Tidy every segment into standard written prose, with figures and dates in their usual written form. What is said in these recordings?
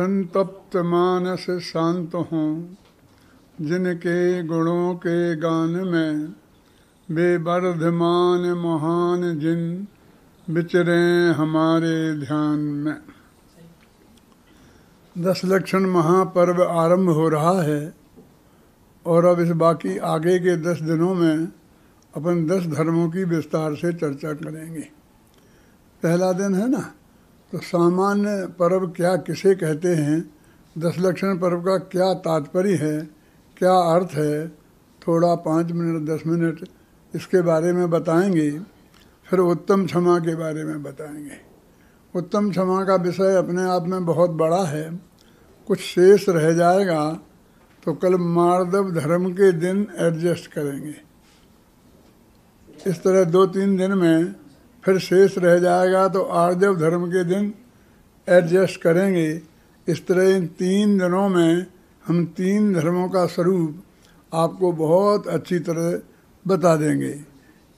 संतप्त मानस शांत हों, जिनके गुणों के गान में बेवर्धमान महान जिन विचरें हमारे ध्यान में। 10 लक्षण महापर्व आरंभ हो रहा है और अब इस बाकी आगे के 10 दिनों में अपन 10 धर्मों की विस्तार से चर्चा करेंगे। पहला दिन है ना, तो सामान्य पर्व क्या किसे कहते हैं, 10 लक्षण पर्व का क्या तात्पर्य है, क्या अर्थ है, थोड़ा 5 मिनट 10 मिनट इसके बारे में बताएंगे। फिर उत्तम क्षमा के बारे में बताएंगे। उत्तम क्षमा का विषय अपने आप में बहुत बड़ा है, कुछ शेष रह जाएगा तो कल मार्दव धर्म के दिन एडजस्ट करेंगे। इस तरह 2-3 दिन में फिर शेष रह जाएगा तो आर्जव धर्म के दिन एडजस्ट करेंगे। इस तरह इन 3 दिनों में हम 3 धर्मों का स्वरूप आपको बहुत अच्छी तरह बता देंगे।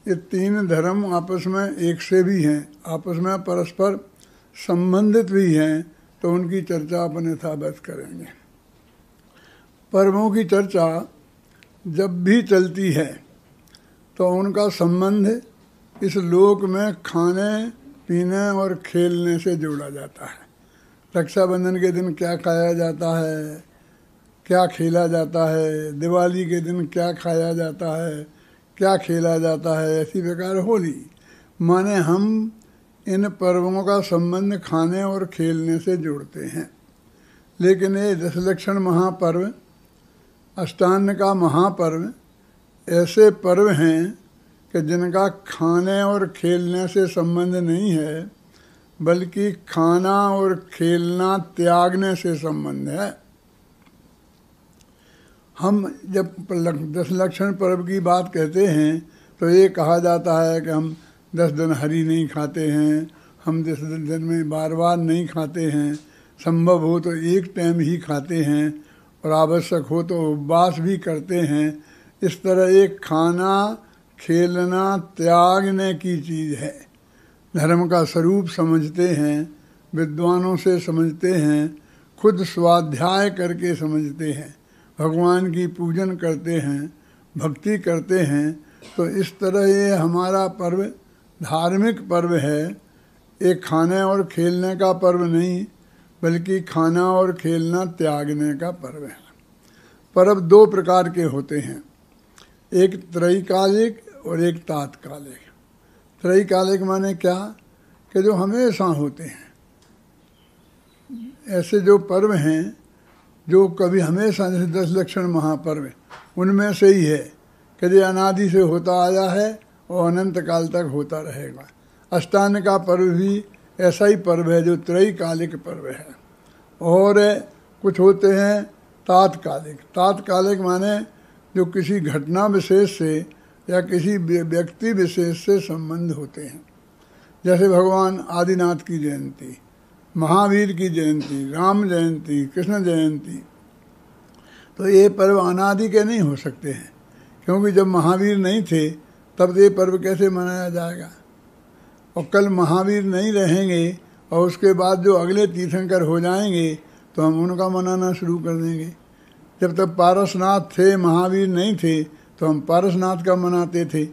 ये 3 धर्म आपस में एक से भी हैं, आपस में परस्पर संबंधित भी हैं, तो उनकी चर्चा अपन यथावत करेंगे। पर्वों की चर्चा जब भी चलती है तो उनका संबंध इस लोक में खाने पीने और खेलने से जोड़ा जाता है। रक्षाबंधन के दिन क्या खाया जाता है, क्या खेला जाता है, दिवाली के दिन क्या खाया जाता है, क्या खेला जाता है, ऐसी प्रकार होली। माने हम इन पर्वों का संबंध खाने और खेलने से जोड़ते हैं। लेकिन ये 10 लक्षण महापर्व, अष्टान्न का महापर्व ऐसे पर्व हैं कि जिनका खाने और खेलने से संबंध नहीं है, बल्कि खाना और खेलना त्यागने से संबंध है। हम जब 10 लक्षण पर्व की बात कहते हैं तो ये कहा जाता है कि हम 10 दिन हरी नहीं खाते हैं, हम 10 दिन में बार बार नहीं खाते हैं, संभव हो तो एक टाइम ही खाते हैं और आवश्यक हो तो उपवास भी करते हैं। इस तरह एक खाना खेलना त्यागने की चीज़ है। धर्म का स्वरूप समझते हैं, विद्वानों से समझते हैं, खुद स्वाध्याय करके समझते हैं, भगवान की पूजन करते हैं, भक्ति करते हैं। तो इस तरह ये हमारा पर्व धार्मिक पर्व है। एक खाने और खेलने का पर्व नहीं, बल्कि खाना और खेलना त्यागने का पर्व है। पर्व 2 प्रकार के होते हैं, एक त्रैकालिक और एक तात्कालिक। त्रैकालिक माने क्या कि जो हमेशा होते हैं। ऐसे जो पर्व हैं जो कभी हमेशा, जैसे 10 लक्षण महापर्व, उनमें से ही है कि जो अनादि से होता आया है और अनंत काल तक होता रहेगा। अष्टान्न का पर्व भी ऐसा ही पर्व है जो त्रैकालिक पर्व है। और कुछ होते हैं तात्कालिक। तात्कालिक माने जो किसी घटना विशेष से या किसी व्यक्ति विशेष से संबंध होते हैं। जैसे भगवान आदिनाथ की जयंती, महावीर की जयंती, राम जयंती, कृष्ण जयंती। तो ये पर्व अनादि के नहीं हो सकते हैं, क्योंकि जब महावीर नहीं थे तब ये पर्व कैसे मनाया जाएगा। और कल महावीर नहीं रहेंगे और उसके बाद जो अगले तीर्थंकर हो जाएंगे तो हम उनका मनाना शुरू कर देंगे। जब तक पारसनाथ थे, महावीर नहीं थे, तो हम पारसनाथ का मनाते थे,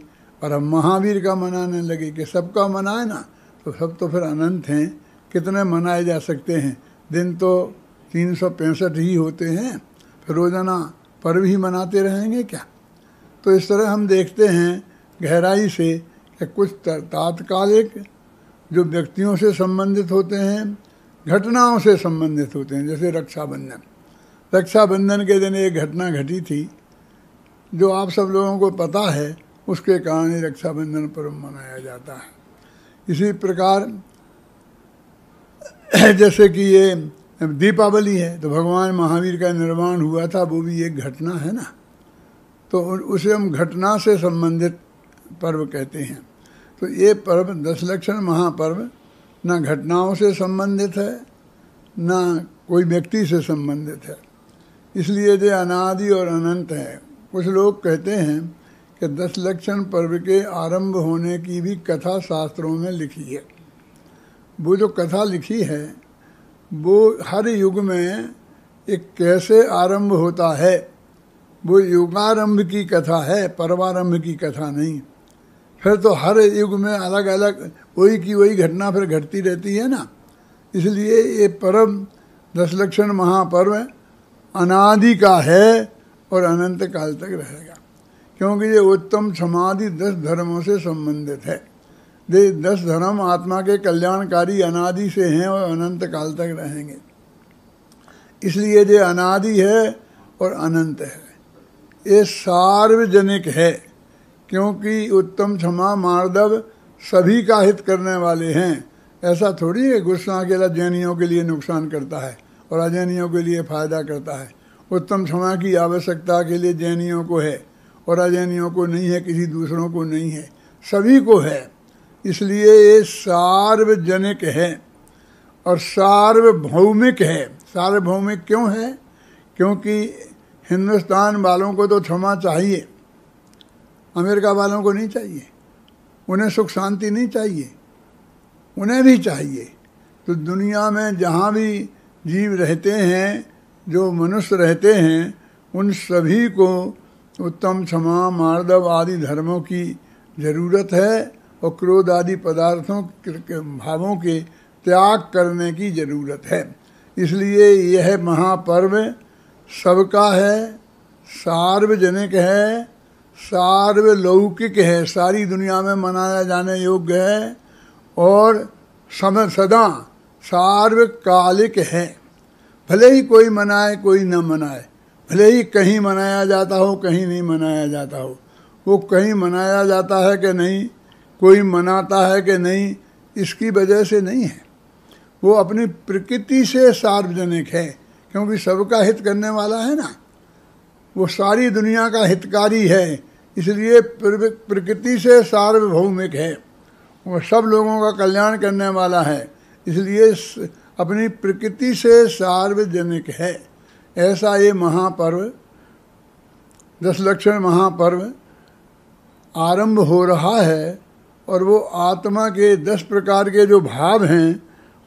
और हम महावीर का मनाने लगे कि सबका मनाए ना, तो सब तो फिर अनंत हैं, कितने मनाए जा सकते हैं। दिन तो 365 ही होते हैं, फिर रोज़ाना पर्व ही मनाते रहेंगे क्या। तो इस तरह हम देखते हैं गहराई से कि कुछ तात्कालिक जो व्यक्तियों से संबंधित होते हैं, घटनाओं से संबंधित होते हैं। जैसे रक्षाबंधन, रक्षाबंधन के दिन एक घटना घटी थी जो आप सब लोगों को पता है, उसके कारण ही रक्षाबंधन पर्व मनाया जाता है। इसी प्रकार जैसे कि ये दीपावली है, तो भगवान महावीर का निर्वाण हुआ था, वो भी एक घटना है ना, तो उसे हम घटना से संबंधित पर्व कहते हैं। तो ये पर्व 10 लक्षण महापर्व न घटनाओं से संबंधित है, न कोई व्यक्ति से संबंधित है, इसलिए ये अनादि और अनंत है। कुछ लोग कहते हैं कि 10 लक्षण पर्व के आरंभ होने की भी कथा शास्त्रों में लिखी है। वो जो कथा लिखी है वो हर युग में एक कैसे आरंभ होता है, वो युगारंभ की कथा है, परमारंभ की कथा नहीं। फिर तो हर युग में अलग अलग वही की वही घटना फिर घटती रहती है ना। इसलिए ये पर्व दशलक्षण महापर्व अनादि का है और अनंत काल तक रहेगा, क्योंकि ये उत्तम समाधि 10 धर्मों से संबंधित है। ये 10 धर्म आत्मा के कल्याणकारी अनादि से हैं और अनंत काल तक रहेंगे। इसलिए ये अनादि है और अनंत है, ये सार्वजनिक है, क्योंकि उत्तम क्षमा मार्दव सभी का हित करने वाले हैं। ऐसा थोड़ी है गुस्सा अकेला जैनियों के लिए नुकसान करता है और अजैनियों के लिए फायदा करता है। उत्तम क्षमा की आवश्यकता के लिए जैनियों को है और अजैनियों को नहीं है, किसी दूसरों को नहीं है, सभी को है। इसलिए ये सार्वजनिक है और सार्वभौमिक है। सार्वभौमिक क्यों है? क्योंकि हिंदुस्तान वालों को तो क्षमा चाहिए, अमेरिका वालों को नहीं चाहिए। उन्हें सुख शांति नहीं चाहिए, उन्हें भी चाहिए। तो दुनिया में जहाँ भी जीव रहते हैं, जो मनुष्य रहते हैं, उन सभी को उत्तम क्षमा मार्दव आदि धर्मों की ज़रूरत है और क्रोध आदि पदार्थों के भावों के त्याग करने की ज़रूरत है। इसलिए यह महापर्व सबका है, सार्वजनिक है, सार्वलौकिक है, सारी दुनिया में मनाया जाने योग्य है और सदा सार्वकालिक है। भले ही कोई मनाए कोई न मनाए, भले ही कहीं मनाया जाता हो कहीं नहीं मनाया जाता हो, वो कहीं मनाया जाता है कि नहीं, कोई मनाता है कि नहीं, इसकी वजह से नहीं है। वो अपनी प्रकृति से सार्वजनिक है, क्योंकि सबका हित करने वाला है ना, वो सारी दुनिया का हितकारी है। इसलिए प्रकृति से सार्वभौमिक है, वो सब लोगों का कल्याण करने वाला है, इसलिए अपनी प्रकृति से सार्वजनिक है। ऐसा ये महापर्व दशलक्षण महापर्व आरंभ हो रहा है और वो आत्मा के 10 प्रकार के जो भाव हैं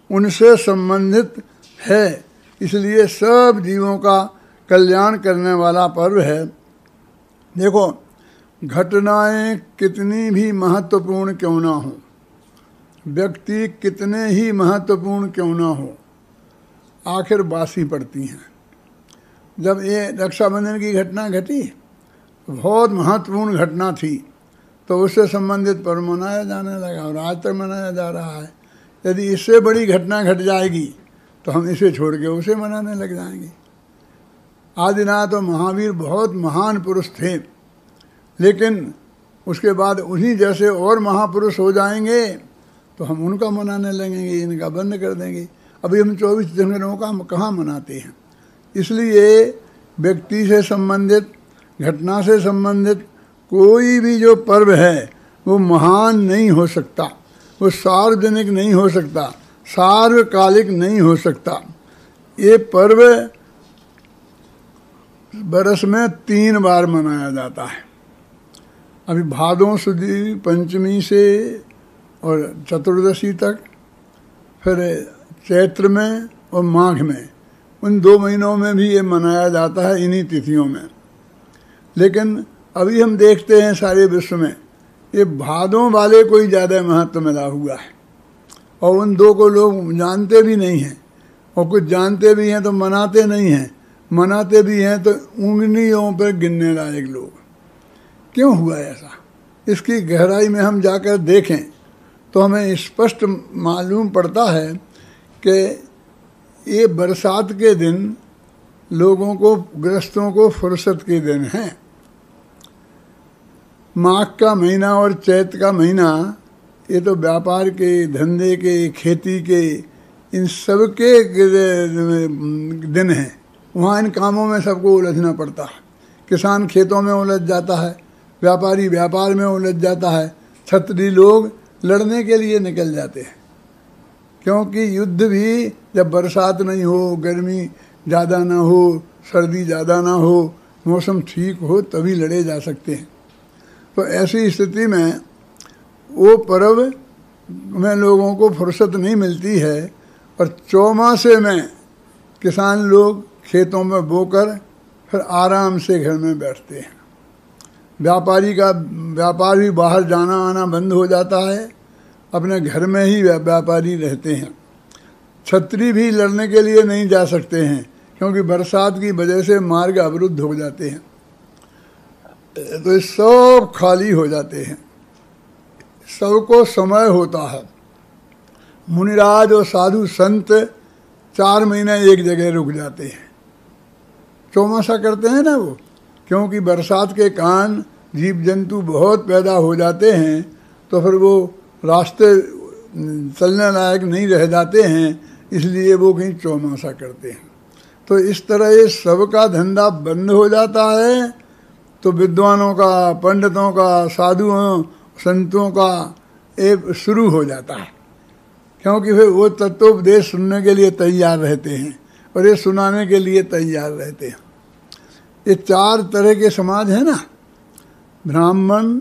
उनसे संबंधित है। इसलिए सब जीवों का कल्याण करने वाला पर्व है। देखो, घटनाएं कितनी भी महत्वपूर्ण क्यों ना हो, व्यक्ति कितने ही महत्वपूर्ण क्यों ना हो, आखिर बासी पड़ती हैं। जब ये रक्षाबंधन की घटना घटी, बहुत महत्वपूर्ण घटना थी, तो उससे संबंधित पर्व मनाया जाने लगा और आज तक मनाया जा रहा है। यदि इससे बड़ी घटना घट जाएगी तो हम इसे छोड़ के उसे मनाने लग जाएंगे। आदिनाथ और महावीर बहुत महान पुरुष थे, लेकिन उसके बाद उन्हीं जैसे और महापुरुष हो जाएंगे तो हम उनका मनाने लगेंगे, इनका बंद कर देंगे। अभी हम 24 दिनों का कहाँ मनाते हैं। इसलिए व्यक्ति से संबंधित, घटना से संबंधित कोई भी जो पर्व है वो महान नहीं हो सकता, वो सार्वजनिक नहीं हो सकता, सार्वकालिक नहीं हो सकता। ये पर्व बरस में 3 बार मनाया जाता है। अभी भादों सुदी पंचमी से और चतुर्दशी तक, फिर चैत्र में और माघ में, उन 2 महीनों में भी ये मनाया जाता है, इन्हीं तिथियों में। लेकिन अभी हम देखते हैं सारे विश्व में ये भादों वाले को ही ज़्यादा महत्व मिला हुआ है और उन 2 को लोग जानते भी नहीं हैं, और कुछ जानते भी हैं तो मनाते नहीं हैं, मनाते भी हैं तो उंगलियों पर गिनने लायक लोग। क्यों हुआ ऐसा? इसकी गहराई में हम जाकर देखें तो हमें स्पष्ट मालूम पड़ता है कि ये बरसात के दिन लोगों को, गृहस्थों को फुर्सत के दिन हैं। माघ का महीना और चैत का महीना ये तो व्यापार के, धंधे के, खेती के, इन सब के दिन हैं। वहाँ इन कामों में सबको उलझना पड़ता है। किसान खेतों में उलझ जाता है, व्यापारी व्यापार में उलझ जाता है, क्षत्रिय लोग लड़ने के लिए निकल जाते हैं, क्योंकि युद्ध भी जब बरसात नहीं हो, गर्मी ज़्यादा ना हो, सर्दी ज़्यादा ना हो, मौसम ठीक हो, तभी लड़े जा सकते हैं। तो ऐसी स्थिति में वो पर्व में लोगों को फुर्सत नहीं मिलती है और चौमासे में किसान लोग खेतों में बोकर फिर आराम से घर में बैठते हैं। व्यापार भी बाहर जाना आना बंद हो जाता है, अपने घर में ही व्यापारी रहते हैं। छतरी भी लड़ने के लिए नहीं जा सकते हैं क्योंकि बरसात की वजह से मार्ग अवरुद्ध हो जाते हैं, तो ये सब खाली हो जाते हैं। सबको समय होता है। मुनिराज और साधु संत 4 महीने एक जगह रुक जाते हैं, चौमासा करते हैं ना वो, क्योंकि बरसात के कारण जीव जंतु बहुत पैदा हो जाते हैं, तो फिर वो रास्ते चलने लायक नहीं रह जाते हैं, इसलिए वो कहीं चौमासा करते हैं। तो इस तरह ये सबका धंधा बंद हो जाता है, तो विद्वानों का, पंडितों का, साधुओं संतों का ये शुरू हो जाता है, क्योंकि फिर वो तत्वोपदेश सुनने के लिए तैयार रहते हैं और ये सुनाने के लिए तैयार रहते हैं। ये 4 तरह के समाज हैं ना, ब्राह्मण,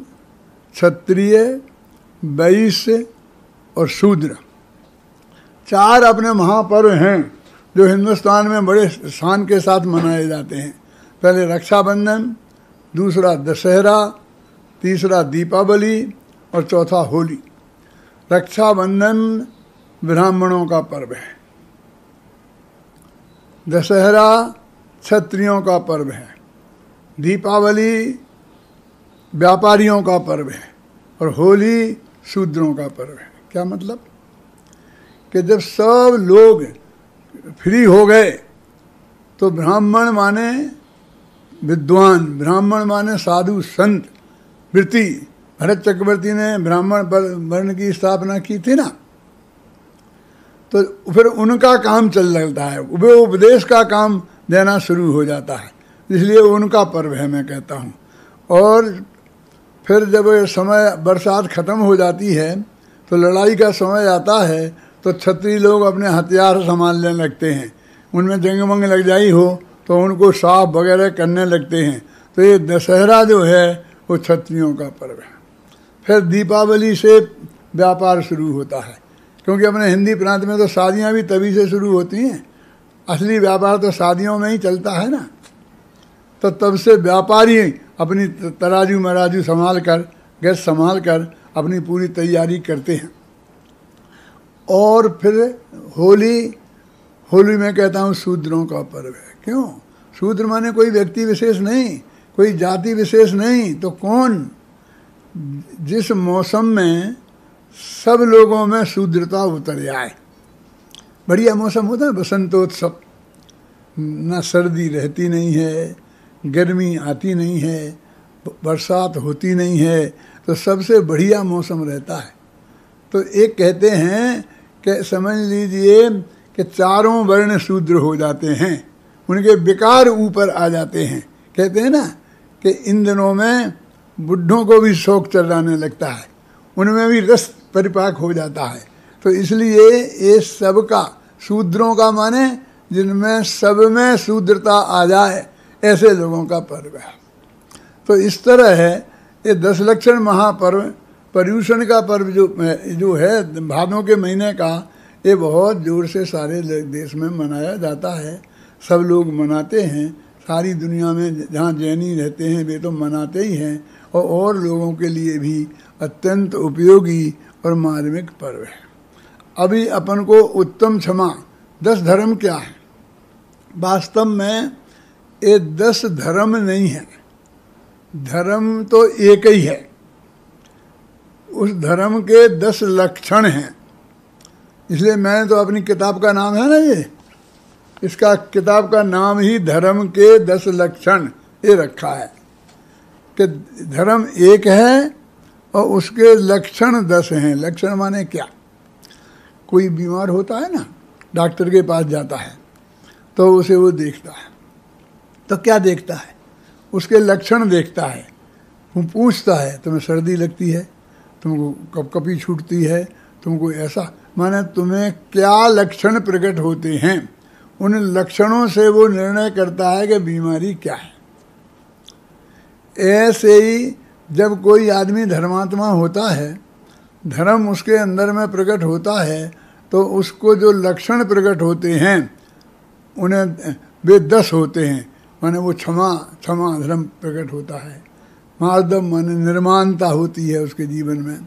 क्षत्रिय, वैश्य और शूद्र। 4 अपने महापर्व हैं जो हिंदुस्तान में बड़े शान के साथ मनाए जाते हैं। पहले रक्षाबंधन, दूसरा दशहरा, तीसरा दीपावली और चौथा होली। रक्षाबंधन ब्राह्मणों का पर्व है, दशहरा क्षत्रियों का पर्व है, दीपावली व्यापारियों का पर्व है और होली शूद्रों का पर्व है। क्या मतलब कि जब सब लोग फ्री हो गए तो ब्राह्मण माने विद्वान, ब्राह्मण माने साधु संत, वृत्ति, भरत चक्रवर्ती ने ब्राह्मण वर्ण की स्थापना की थी ना, तो फिर उनका काम चल लगता है, वे उपदेश का काम देना शुरू हो जाता है, इसलिए उनका पर्व है मैं कहता हूँ। और फिर जब समय बरसात ख़त्म हो जाती है तो लड़ाई का समय आता है, तो क्षत्रिय लोग अपने हथियार संभालने लगते हैं, उनमें जंग मंग लग जाई हो तो उनको साफ वगैरह करने लगते हैं। तो ये दशहरा जो है वो क्षत्रियों का पर्व है। फिर दीपावली से व्यापार शुरू होता है, क्योंकि अपने हिंदी प्रांत में तो शादियाँ भी तभी से शुरू होती हैं, असली व्यापार तो शादियों में ही चलता है ना। तो तब से व्यापारी अपनी तराजू मराजू संभाल कर, गैस संभाल कर अपनी पूरी तैयारी करते हैं। और फिर होली में कहता हूँ शूद्रों का पर्व है। क्यों? शूद्र माने कोई व्यक्ति विशेष नहीं, कोई जाति विशेष नहीं, तो कौन? जिस मौसम में सब लोगों में शूद्रता उतर जाए। बढ़िया मौसम होता है बसंतोत्सव, ना सर्दी रहती नहीं है, गर्मी आती नहीं है, बरसात होती नहीं है, तो सबसे बढ़िया मौसम रहता है। तो एक कहते हैं कि समझ लीजिए कि 4 वर्ण शूद्र हो जाते हैं, उनके विकार ऊपर आ जाते हैं। कहते हैं ना कि इन दिनों में बुढ़ों को भी शौक चढ़ाने लगता है, उनमें भी रस परिपाक हो जाता है। तो इसलिए ये सबका, शूद्रों का माने जिनमें सब में शूद्रता आ जाए, ऐसे लोगों का पर्व है। तो इस तरह है ये 10 लक्षण महापर्व। पर्यूषण का पर्व जो है भादों के महीने का, ये बहुत जोर से सारे देश में मनाया जाता है, सब लोग मनाते हैं। सारी दुनिया में जहाँ जैनी रहते हैं वे तो मनाते ही हैं, और लोगों के लिए भी अत्यंत उपयोगी और मार्मिक पर्व है। अभी अपन को उत्तम क्षमा 10 धर्म क्या है? वास्तव में ये 10 धर्म नहीं है, धर्म तो एक ही है। उस धर्म के 10 लक्षण हैं। इसलिए मैं तो अपनी किताब का नाम है ना ये, इसका किताब का नाम ही धर्म के 10 लक्षण ये रखा है कि धर्म एक है और उसके लक्षण 10 हैं। लक्षण माने क्या? कोई बीमार होता है ना, डॉक्टर के पास जाता है तो उसे वो देखता है, तो क्या देखता है? उसके लक्षण देखता है। वो पूछता है तुम्हें सर्दी लगती है, तुमको कपकपी छूटती है, तुमको ऐसा, माने तुम्हें क्या लक्षण प्रकट होते हैं, उन लक्षणों से वो निर्णय करता है कि बीमारी क्या है। ऐसे ही जब कोई आदमी धर्मात्मा होता है, धर्म उसके अंदर में प्रकट होता है, तो उसको जो लक्षण प्रकट होते हैं उन्हें वे 10 होते हैं। माने वो क्षमा धर्म प्रकट होता है, मार्दव माने निर्माणता होती है उसके जीवन में,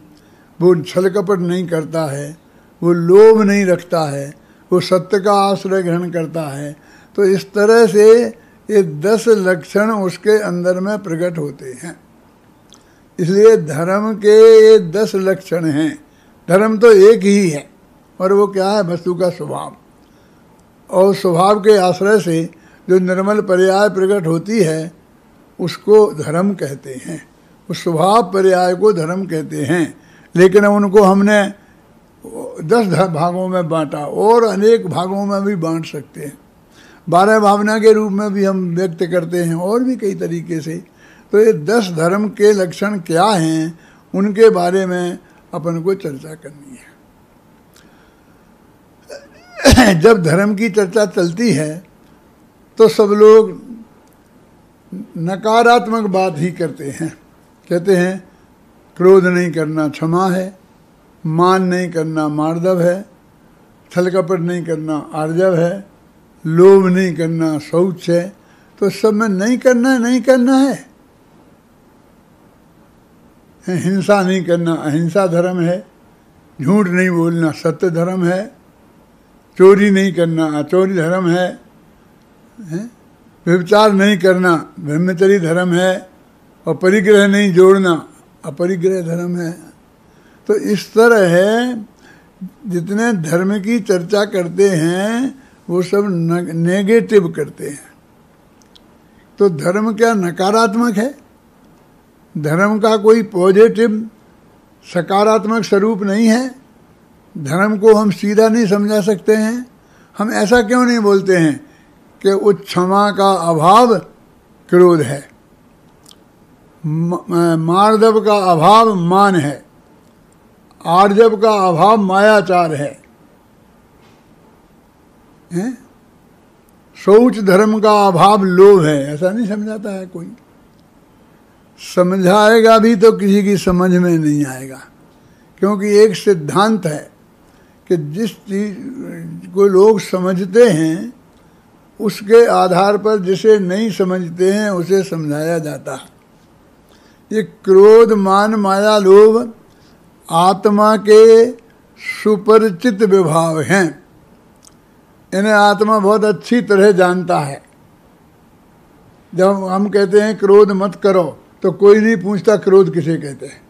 वो छल कपट नहीं करता है, वो लोभ नहीं रखता है, वो सत्य का आश्रय ग्रहण करता है। तो इस तरह से ये 10 लक्षण उसके अंदर में प्रकट होते हैं। इसलिए धर्म के ये 10 लक्षण हैं। धर्म तो एक ही है, और वो क्या है? वस्तु का स्वभाव, और स्वभाव के आश्रय से जो निर्मल पर्याय प्रकट होती है उसको धर्म कहते हैं। उस स्वभाव पर्याय को धर्म कहते हैं। लेकिन उनको हमने 10 भागों में बांटा, और अनेक भागों में भी बांट सकते हैं। 12 भावना के रूप में भी हम व्यक्त करते हैं, और भी कई तरीके से। तो ये 10 धर्म के लक्षण क्या हैं, उनके बारे में अपन को चर्चा करनी है। जब धर्म की चर्चा चलती है तो सब लोग नकारात्मक बात ही करते हैं। कहते हैं क्रोध नहीं करना क्षमा है, मान नहीं करना मार्दव है, छल कपट नहीं करना आर्जव है, लोभ नहीं करना शौच है। तो सब में नहीं करना है। हिंसा नहीं करना अहिंसा धर्म है, झूठ नहीं बोलना सत्य धर्म है, चोरी नहीं करना अचोरी धर्म है, व्यभिचार नहीं करना ब्रह्मचर्य धर्म है, और परिग्रह नहीं जोड़ना अपरिग्रह धर्म है। तो इस तरह है, जितने धर्म की चर्चा करते हैं वो सब नेगेटिव करते हैं। तो धर्म क्या नकारात्मक है? धर्म का कोई पॉजिटिव सकारात्मक स्वरूप नहीं है। धर्म को हम सीधा नहीं समझा सकते हैं। हम ऐसा क्यों नहीं बोलते हैं कि उस क्षमा का अभाव क्रोध है, मार्दव का अभाव मान है, आर्जव का अभाव मायाचार है, शौच धर्म का अभाव लोभ है? ऐसा नहीं समझाता है कोई। समझाएगा भी तो किसी की समझ में नहीं आएगा, क्योंकि एक सिद्धांत है कि जिस चीज को लोग समझते हैं उसके आधार पर जिसे नहीं समझते हैं उसे समझाया जाता है। ये क्रोध मान माया लोभ आत्मा के सुपरिचित विभाव हैं। इन्हें आत्मा बहुत अच्छी तरह जानता है। जब हम कहते हैं क्रोध मत करो तो कोई नहीं पूछता क्रोध किसे कहते हैं।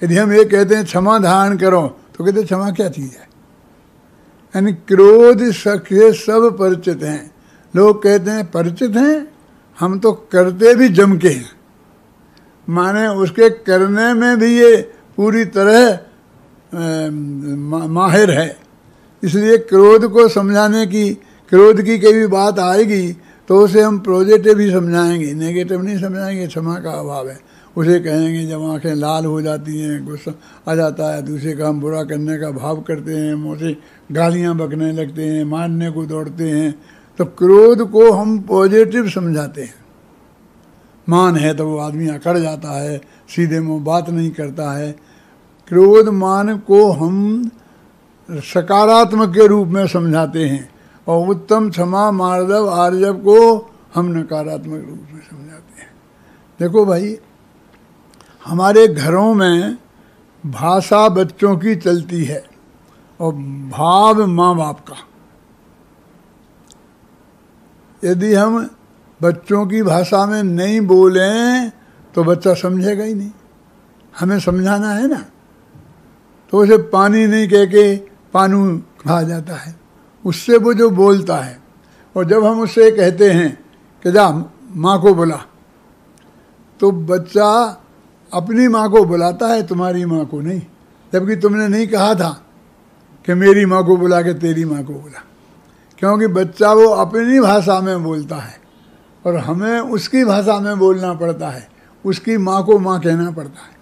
यदि हम ये कहते हैं क्षमा धारण करो तो कहते क्षमा क्या चीज़ है। यानी क्रोध से सब परिचित हैं। लोग कहते हैं परिचित हैं, हम तो करते भी जम के हैं। माने उसके करने में भी ये पूरी तरह माहिर है। इसलिए क्रोध को समझाने की, क्रोध की कई बात आएगी तो उसे हम पॉजिटिव ही समझाएंगे, नेगेटिव नहीं समझाएंगे। क्षमा का अभाव है उसे कहेंगे। जब आँखें लाल हो जाती हैं, गुस्सा आ जाता है, दूसरे का हम बुरा करने का भाव करते हैं, मुँह से गालियाँ बकने लगते हैं, मारने को दौड़ते हैं, तो क्रोध को हम पॉजिटिव समझाते हैं। मान है तो वो आदमी अकड़ जाता है, सीधे मुँह बात नहीं करता है। क्रोध मान को हम सकारात्मक के रूप में समझाते हैं, और उत्तम क्षमा मार्दव आर्जव को हम नकारात्मक रूप में समझाते हैं। देखो भाई, हमारे घरों में भाषा बच्चों की चलती है और भाव माँ बाप का। यदि हम बच्चों की भाषा में नहीं बोलें तो बच्चा समझेगा ही नहीं। हमें समझाना है ना, तो उसे पानी नहीं कह के पानू कहा जाता है, उससे वो जो बोलता है। और जब हम उससे कहते हैं कि जा माँ को बुला, तो बच्चा अपनी माँ को बुलाता है, तुम्हारी माँ को नहीं। जबकि तुमने नहीं कहा था कि मेरी माँ को बुला के तेरी माँ को बुला, क्योंकि बच्चा वो अपनी भाषा में बोलता है और हमें उसकी भाषा में बोलना पड़ता है। उसकी माँ को माँ कहना पड़ता है।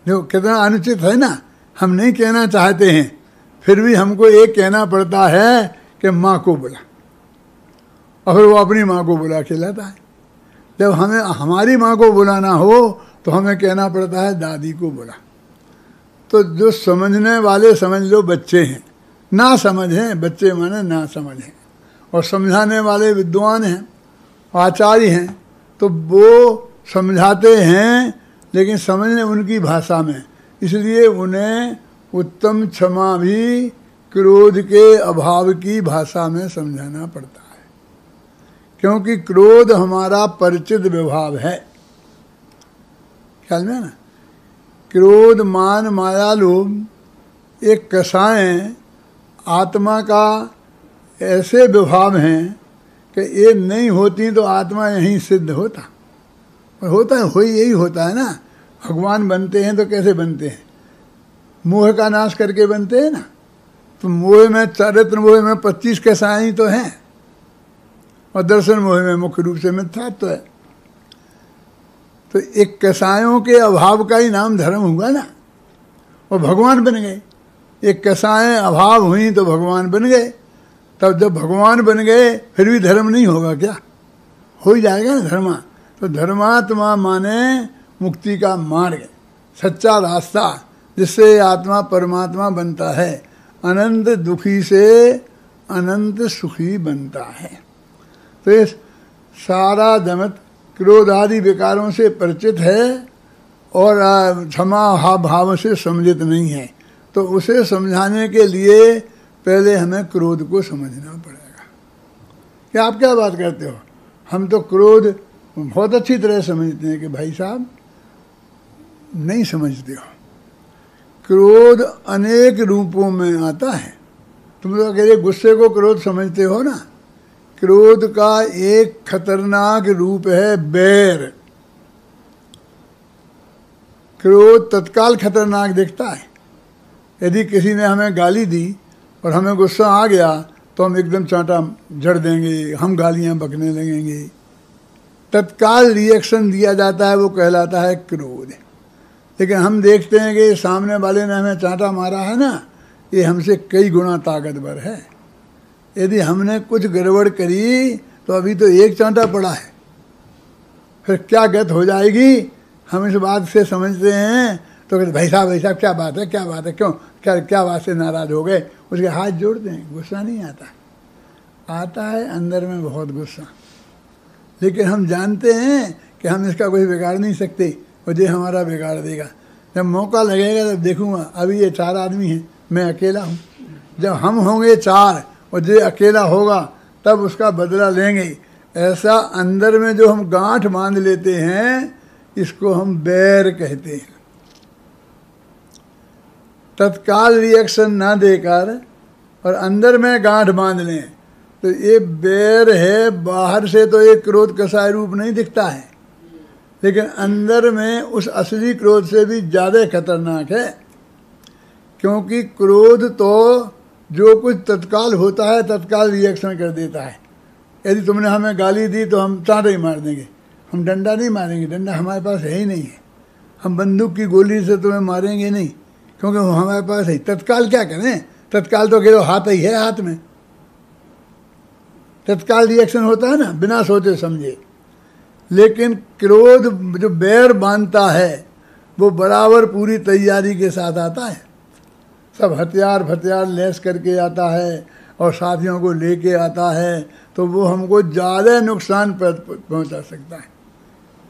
जो कितना अनुचित है ना। हम नहीं कहना चाहते हैं, फिर भी हमको ये कहना पड़ता है कि माँ को बुला, और फिर वो अपनी माँ को बुला के लाता है। जब हमें हमारी माँ को बुलाना हो तो हमें कहना पड़ता है दादी को बुला। तो जो समझने वाले समझ लो बच्चे हैं, ना समझ हैं, बच्चे माने ना समझ हैं, और समझाने वाले विद्वान हैं, आचार्य हैं, तो वो समझाते हैं लेकिन समझने उनकी भाषा में, इसलिए उन्हें उत्तम क्षमा भी क्रोध के अभाव की भाषा में समझाना पड़ता है, क्योंकि क्रोध हमारा परिचित विभाव है। ख्याल में ना, क्रोध मान माया लोभ एक कषाय आत्मा का ऐसे विभाव हैं कि ये नहीं होती तो आत्मा यहीं सिद्ध होता, और होता है, यही होता है ना। भगवान बनते हैं तो कैसे बनते हैं? मोह का नाश करके बनते हैं ना। तो मोह में, चारित्र मोह में 25 कषाय तो हैं, और दर्शन मोह में मुख्य रूप से मिथ्यात्व है। तो एक कषायों के अभाव का ही नाम धर्म हुआ ना, और भगवान बन गए। एक कषाय अभाव हुई तो भगवान बन गए। तब जब भगवान बन गए फिर भी धर्म नहीं होगा क्या? हो ही जाएगा ना धर्मा। तो धर्मात्मा माने मुक्ति का मार्ग, सच्चा रास्ता, जिससे आत्मा परमात्मा बनता है, अनंत दुखी से अनंत सुखी बनता है। तो ये सारा जगत क्रोध आदि विकारों से परिचित है और क्षमा भाव से सम्मिलित नहीं है। तो उसे समझाने के लिए पहले हमें क्रोध को समझना पड़ेगा। क्या आप क्या बात करते हो? हम तो क्रोध बहुत अच्छी तरह समझते हैं कि भाई साहब नहीं समझते हो। क्रोध अनेक रूपों में आता है। तुम लोग अकेले गुस्से को क्रोध समझते हो ना। क्रोध का एक खतरनाक रूप है बैर। क्रोध तत्काल खतरनाक दिखता है। यदि किसी ने हमें गाली दी और हमें गुस्सा आ गया तो हम एकदम चांटा जड़ देंगे, हम गालियां बकने लगेंगे। तत्काल रिएक्शन दिया जाता है, वो कहलाता है क्रोध। लेकिन हम देखते हैं कि सामने वाले ने हमें चांटा मारा है ना, ये हमसे कई गुना ताकतवर है। यदि हमने कुछ गड़बड़ करी तो अभी तो एक चांटा पड़ा है, फिर क्या गत हो जाएगी हम इस बात से समझते हैं। तो कहते भाई साहब क्या बात है, क्या बात है, क्यों क्या बात से नाराज हो गए? उसके हाथ जोड़ते हैं। गुस्सा नहीं आता है अंदर में बहुत गुस्सा, लेकिन हम जानते हैं कि हम इसका कोई बिगाड़ नहीं सकते, और ये हमारा बिगाड़ देगा। जब मौका लगेगा तब देखूंगा। अभी ये 4 आदमी हैं, मैं अकेला हूँ। जब हम होंगे 4 और ये अकेला होगा तब उसका बदला लेंगे। ऐसा अंदर में जो हम गांठ बांध लेते हैं, इसको हम बैर कहते हैं। तत्काल रिएक्शन ना देकर और अंदर में गांठ बांध लें तो ये बैर है। बाहर से तो ये क्रोध कसाय रूप नहीं दिखता है, लेकिन अंदर में उस असली क्रोध से भी ज़्यादा खतरनाक है। क्योंकि क्रोध तो जो कुछ तत्काल होता है तत्काल रिएक्शन कर देता है। यदि तुमने हमें गाली दी तो हम चांटा ही मार देंगे, हम डंडा नहीं मारेंगे, डंडा हमारे पास है ही नहीं है। हम बंदूक की गोली से तुम्हें मारेंगे नहीं, क्योंकि वो हमारे पास है। तत्काल क्या करें? तत्काल तो केवल हाथ ही है, हाथ में तत्काल रिएक्शन होता है ना, बिना सोचे समझे। लेकिन क्रोध जो बैर बांधता है वो बराबर पूरी तैयारी के साथ आता है। सब हथियार लैस करके आता है और साथियों को लेके आता है, तो वो हमको ज़्यादा नुकसान पहुंचा सकता है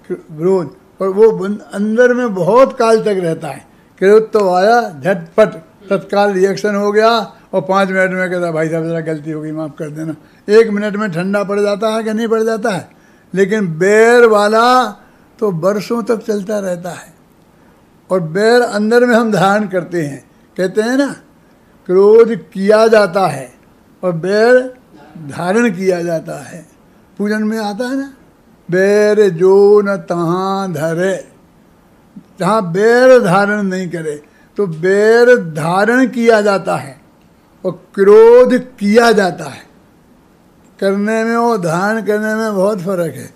क्रोध। और वो अंदर में बहुत काल तक रहता है। क्रोध तो आया, झटपट तत्काल रिएक्शन हो गया और 5 मिनट में कहता भाई साहब ज़रा गलती हो गई, माफ़ कर देना। 1 मिनट में ठंडा पड़ जाता है कि नहीं पड़ जाता है। लेकिन बैर वाला तो बरसों तक चलता रहता है। और बैर अंदर में हम धारण करते हैं। कहते हैं ना, क्रोध किया जाता है और बैर धारण किया जाता है। पूजन में आता है ना, बैर जो न तहाँ धरे। जहाँ बैर धारण नहीं करे तो बैर धारण किया जाता है और क्रोध किया जाता है। करने में और धारण करने में बहुत फर्क है।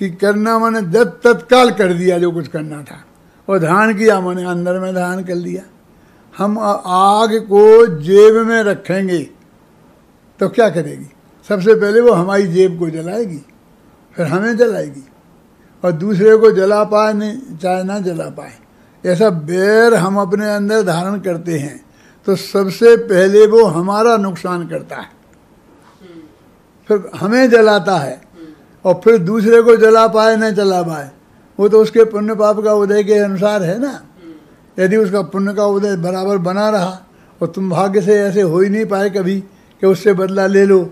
कि करना माने जब तत्काल कर दिया जो कुछ करना था, और धारण किया माने अंदर में धारण कर लिया। हम आग को जेब में रखेंगे तो क्या करेगी? सबसे पहले वो हमारी जेब को जलाएगी, फिर हमें जलाएगी, और दूसरे को जला पाए नहीं चाहे ना जला पाए। ऐसा बैर हम अपने अंदर धारण करते हैं तो सबसे पहले वो हमारा नुकसान करता है, फिर हमें जलाता है, और फिर दूसरे को जला पाए न जला पाए, वो तो उसके पुण्य पाप का उदय के अनुसार है ना। यदि उसका पुण्य का उदय बराबर बना रहा और तुम भाग्य से ऐसे हो ही नहीं पाए कभी कि उससे बदला ले लो,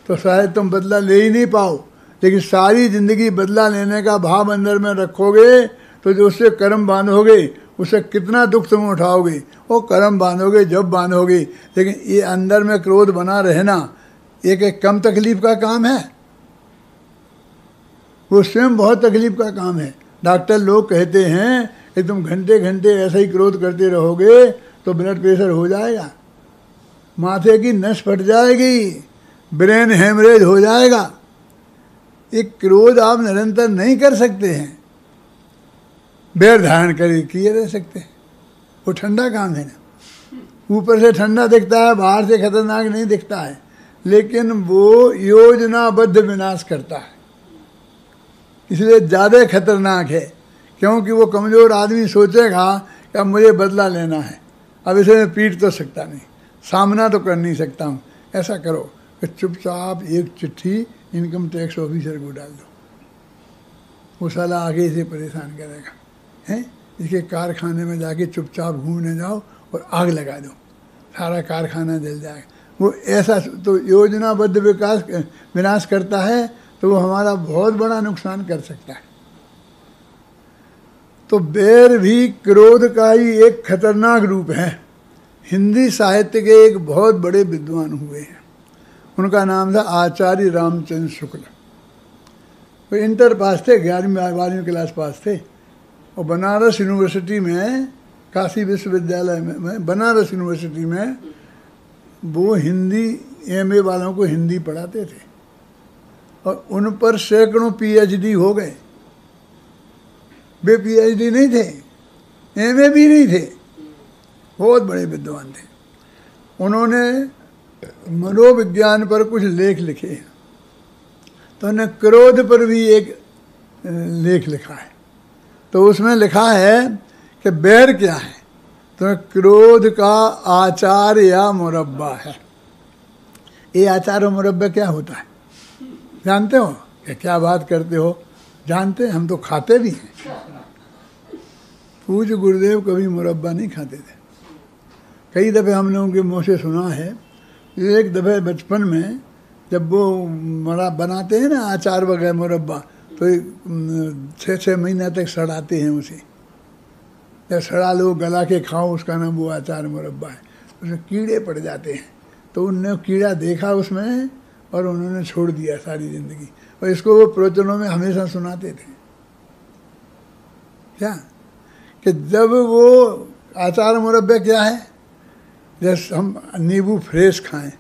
तो शायद तुम बदला ले ही नहीं पाओ। लेकिन सारी जिंदगी बदला लेने का भाव अंदर में रखोगे तो जो उससे कर्म बांधोगे, उससे कितना दुख तुम उठाओगे, वो कर्म बांधोगे जब बांधोगे। लेकिन ये अंदर में क्रोध बना रहना एक कम तकलीफ का काम है, वो स्वयं बहुत तकलीफ का काम है। डॉक्टर लोग कहते हैं कि तुम घंटे घंटे ऐसा ही क्रोध करते रहोगे तो ब्लड प्रेशर हो जाएगा, माथे की नस फट जाएगी, ब्रेन हेमरेज हो जाएगा। एक क्रोध आप निरंतर नहीं कर सकते हैं, बैर धारण कर किए रह सकते हैं। वो ठंडा काम है ना, ऊपर से ठंडा दिखता है, बाहर से खतरनाक नहीं दिखता है, लेकिन वो योजनाबद्ध विनाश करता है, इसलिए ज़्यादा खतरनाक है। क्योंकि वो कमज़ोर आदमी सोचेगा कि अब मुझे बदला लेना है, अब इसे मैं पीट तो सकता नहीं, सामना तो कर नहीं सकता हूँ। ऐसा करो कि चुपचाप एक चिट्ठी इनकम टैक्स ऑफिसर को डाल दो, वो साला आगे इसे परेशान करेगा, हैं। इसके कारखाने में जाके चुपचाप घूमने जाओ और आग लगा दो, सारा कारखाना जल जाएगा। वो ऐसा तो योजनाबद्ध विनाश करता है, तो वो हमारा बहुत बड़ा नुकसान कर सकता है। तो बैर भी क्रोध का ही एक खतरनाक रूप है। हिंदी साहित्य के एक बहुत बड़े विद्वान हुए हैं, उनका नाम था आचार्य रामचंद्र शुक्ल। वो इंटर पास थे, 11वीं क्लास पास थे, और बनारस यूनिवर्सिटी में, काशी विश्वविद्यालय में बनारस यूनिवर्सिटी में वो हिंदी एमए वालों को हिंदी पढ़ाते थे, और उन पर सैकड़ों पीएचडी हो गए। वे पीएचडी नहीं थे, एमए भी नहीं थे, बहुत बड़े विद्वान थे। उन्होंने मनोविज्ञान पर कुछ लेख लिखे हैं, तो उन्होंने क्रोध पर भी एक लेख लिखा है। तो उसमें लिखा है कि बैर क्या है, तो क्रोध का आचार या मुरब्बा है। ये आचार और मुरब्बा क्या होता है जानते हो? क्या बात करते हो, जानते हैं, हम तो खाते भी हैं। पूज्य गुरुदेव कभी मुरब्बा नहीं खाते थे। कई दफ़े हम लोगों के मुँह से सुना है। एक दफ़े बचपन में जब वो बनाते हैं ना अचार वगैरह मुरब्बा, तो 6-6 महीने तक सड़ाते हैं उसे। जब सड़ा लो, गला के खाओ, उसका नाम वो अचार मुरब्बा है। उसमें कीड़े पड़ जाते हैं, तो उनने कीड़ा देखा उसमें और उन्होंने छोड़ दिया सारी ज़िंदगी। और इसको वो प्रवचनों में हमेशा सुनाते थे क्या, कि जब वो अचार मुरब्बे क्या है, जैसे हम नींबू फ्रेश खाएं,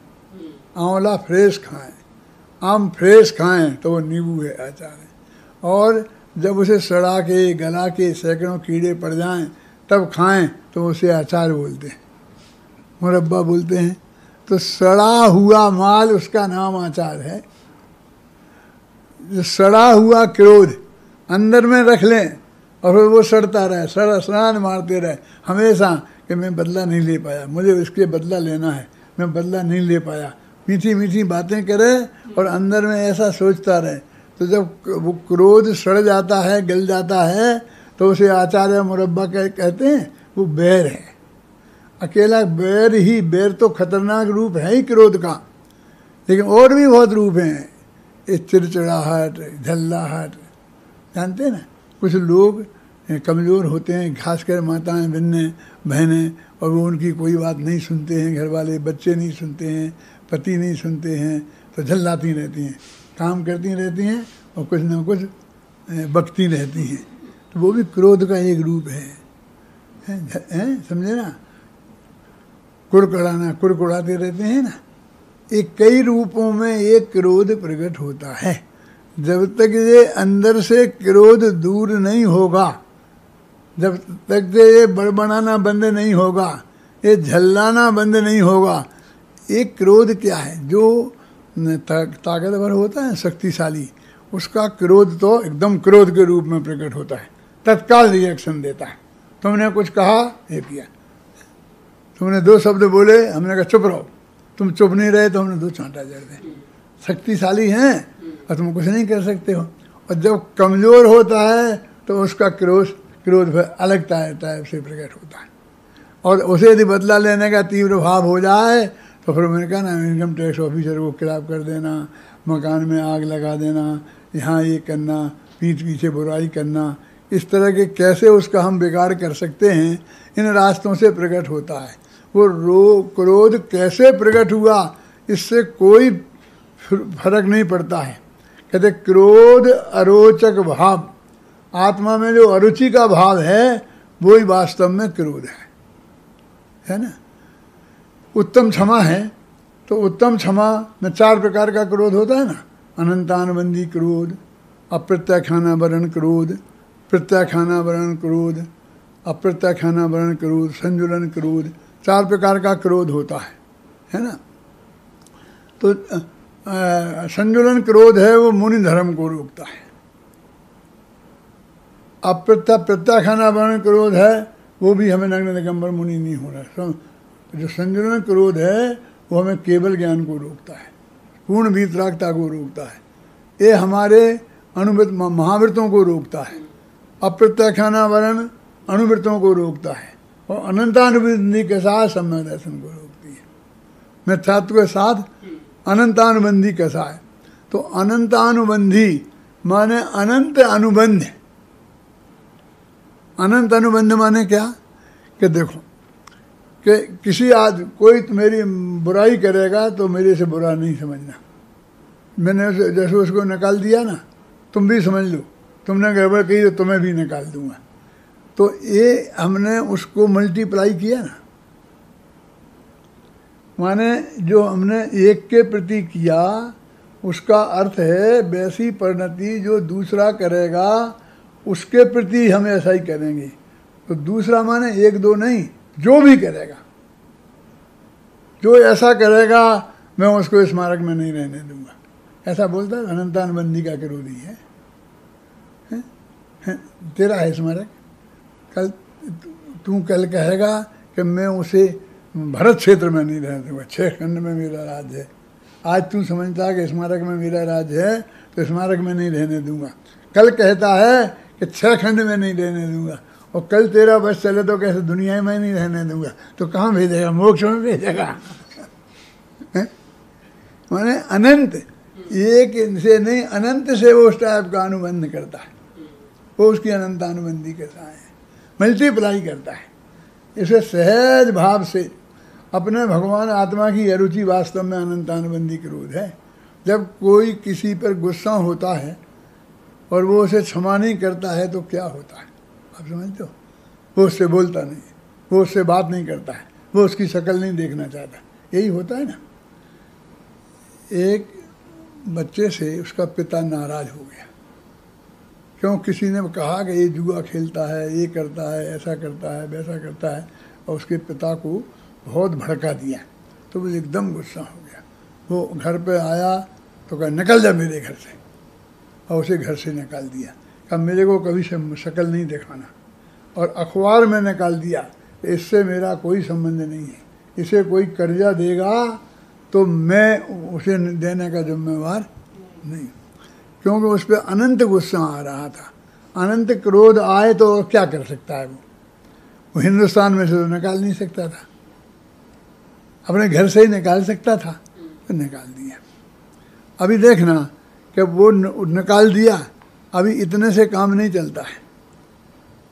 आंवला फ्रेश खाएं, आम फ्रेश खाएं, तो वो नींबू है, अचार है। और जब उसे सड़ा के गला के सैकड़ों कीड़े पड़ जाएं तब खाएं, तो उसे अचार बोलते हैं, मुरब्बा बोलते हैं। तो सड़ा हुआ माल, उसका नाम अचार है। जो सड़ा हुआ क्रोध अंदर में रख लें और फिर वो सड़ता रहे, सड़ान मारते रहे हमेशा कि मैं बदला नहीं ले पाया, मुझे इसके बदला लेना है, मैं बदला नहीं ले पाया, मीठी मीठी बातें करे और अंदर में ऐसा सोचता रहे। तो जब वो क्रोध सड़ जाता है, गल जाता है, तो उसे आचार या मुरब्बा कहते हैं। वो बैर है, अकेला बैर ही। बैर तो खतरनाक रूप है ही क्रोध का, लेकिन और भी बहुत रूप हैं। ये चिड़चिड़ाहट, झल्लाहट, जानते हैं ना। कुछ लोग कमज़ोर होते हैं, खासकर माताएं, बहनें, और वो उनकी कोई बात नहीं सुनते हैं, घर वाले, बच्चे नहीं सुनते हैं, पति नहीं सुनते हैं, तो झल्लाती रहती हैं, काम करती रहती हैं और कुछ ना कुछ बकती रहती हैं। तो वो भी क्रोध का एक रूप है, समझे ना। कुड़कुड़ाना, कुड़कुड़ाते रहते हैं ना। एक कई रूपों में एक क्रोध प्रकट होता है। जब तक ये अंदर से क्रोध दूर नहीं होगा, जब तक ये बड़बड़ाना बंद नहीं होगा, ये झल्लाना बंद नहीं होगा। एक क्रोध क्या है, जो ताकतवर होता है, शक्तिशाली, उसका क्रोध तो एकदम क्रोध के रूप में प्रकट होता है, तत्काल रिएक्शन देता है, तुमने कुछ कहा, ये किया, तुमने दो शब्द बोले, हमने कहा चुप रहो, तुम चुप नहीं रहे तो हमने दो चांटा जड़ दे। शक्तिशाली हैं और तुम कुछ नहीं कर सकते हो। और जब कमज़ोर होता है तो उसका क्रोध अलग टाइप से प्रकट होता है। और उसे यदि बदला लेने का तीव्र भाव हो जाए तो फिर मैंने कहा ना, इनकम टैक्स ऑफिसर को खिलाफ कर देना, मकान में आग लगा देना, यहाँ ये करना, पीठ पीछे बुराई करना, इस तरह के कैसे उसका हम बिगाड़ कर सकते हैं, इन रास्तों से प्रकट होता है। वो क्रोध कैसे प्रकट हुआ इससे कोई फर्क नहीं पड़ता है। कहते क्रोध अरोचक भाव, आत्मा में जो अरुचि का भाव है वो ही वास्तव में क्रोध है ना। उत्तम क्षमा है तो उत्तम क्षमा में 4 प्रकार का क्रोध होता है ना, अनंतानुबंधी क्रोध, अप्रत्याख्यानावरण क्रोध, प्रत्याख्यानावरण क्रोध, अप्रत्याख्यानावरण क्रोध, संजुलन क्रोध, 4 प्रकार का क्रोध होता है ना। तो संजुलन क्रोध है वो मुनि धर्म को रोकता है। प्रत्याख्यानावरण क्रोध है वो भी हमें नग्न दिगंबर मुनि नहीं होना। जो संजुलन क्रोध है वो हमें केवल ज्ञान को रोकता है, पूर्ण वीतरागता को रोकता है, ये हमारे अनुवृत्त महावृत्तों को रोकता है। अप्रत्याख्यानावरण अनुवृत्तों को रोकता है और अनंतानुबंधी के साथ सम्यक दर्शन को रोकती है। मिथ्यात्व के साथ अनंतानुबंधी कैसा है, तो अनंतानुबंधी माने अनंत अनुबंध। अनंत अनुबंध माने क्या कि देखो कि कोई मेरी बुराई करेगा तो मेरे से बुरा नहीं समझना। मैंने जैसे उसको निकाल दिया ना, तुम भी समझ लो, तुमने गड़बड़ की तो तुम्हें भी निकाल दूंगा। तो ये हमने उसको मल्टीप्लाई किया ना, माने जो हमने एक के प्रति किया उसका अर्थ है वैसी परिणति जो दूसरा करेगा उसके प्रति हम ऐसा ही करेंगे। तो दूसरा माने 1-2 नहीं, जो भी करेगा, जो ऐसा करेगा मैं उसको स्मारक में नहीं रहने दूंगा, ऐसा बोलता है। अनंतानुबंधी का क्रोधी है? तेरा है स्मारक, तू कल कहेगा कि मैं उसे भरत क्षेत्र में नहीं रहने दूंगा, 6 खंड में मेरा राज्य है। आज तू समझता है कि स्मारक में मेरा राज्य है तो स्मारक में नहीं रहने दूंगा। कल कहता है कि 6 खंड में नहीं रहने दूंगा, और कल तेरा बस चले तो कैसे दुनिया में नहीं रहने दूंगा, तो कहाँ भेजेगा? मोक्ष में भेजेगा। माने अनंत, एक से नहीं अनंत से वो उस टाइप का अनुबंध करता है, वो उसकी अनंतानुबंधी के साथ है, मल्टीप्लाई करता है। इसे सहज भाव से अपने भगवान आत्मा की अरुचि वास्तव में अनंतानुबंधी क्रोध है। जब कोई किसी पर गुस्सा होता है और वो उसे क्षमा नहीं करता है तो क्या होता है आप समझते हो? वो उससे बोलता नहीं, वो उससे बात नहीं करता है, वो उसकी शक्ल नहीं देखना चाहता, यही होता है ना। एक बच्चे से उसका पिता नाराज हो गया, क्यों? किसी ने कहा कि ये जुआ खेलता है, ये करता है, ऐसा करता है, वैसा करता है, और उसके पिता को बहुत भड़का दिया। तो वो एकदम गुस्सा हो गया। वो घर पे आया तो कहा निकल जा मेरे घर से, और उसे घर से निकाल दिया। कहा मेरे को कभी शक्ल नहीं दिखाना, और अखबार में निकाल दिया, इससे मेरा कोई संबंध नहीं है, इसे कोई कर्जा देगा तो मैं उसे देने का जिम्मेवार नहीं, क्योंकि उस पर अनंत गुस्सा आ रहा था। अनंत क्रोध आए तो क्या कर सकता है? वो हिंदुस्तान में से तो निकाल नहीं सकता था, अपने घर से ही निकाल सकता था, तो निकाल दिया। अभी देखना कि वो निकाल दिया, अभी इतने से काम नहीं चलता है।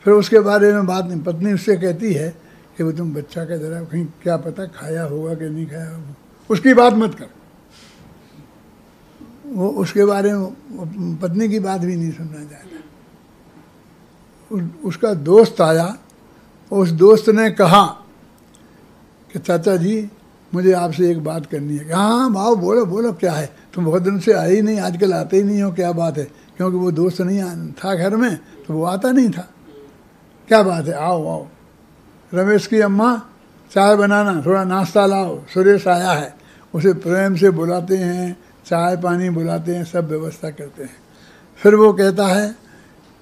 फिर उसके बारे में बात नहीं, पत्नी उससे कहती है कि वो तुम बच्चा का जरा कहीं क्या पता खाया होगा कि नहीं खाया होगा, उसकी बात मत कर। वो उसके बारे में पत्नी की बात भी नहीं सुनना चाहता। उसका दोस्त आया, उस दोस्त ने कहा कि चाचा जी मुझे आपसे एक बात करनी है। हाँ भाव बोलो बोलो, क्या है? तुम बहुत दिन से आए ही नहीं, आजकल आते ही नहीं हो, क्या बात है? क्योंकि वो दोस्त नहीं था घर में तो वो आता नहीं था। क्या बात है? आओ आओ। रमेश की अम्मा चाय बनाना, थोड़ा नाश्ता लाओ, सुरेश आया है। उसे प्रेम से बुलाते हैं, चाय पानी बुलाते हैं, सब व्यवस्था करते हैं। फिर वो कहता है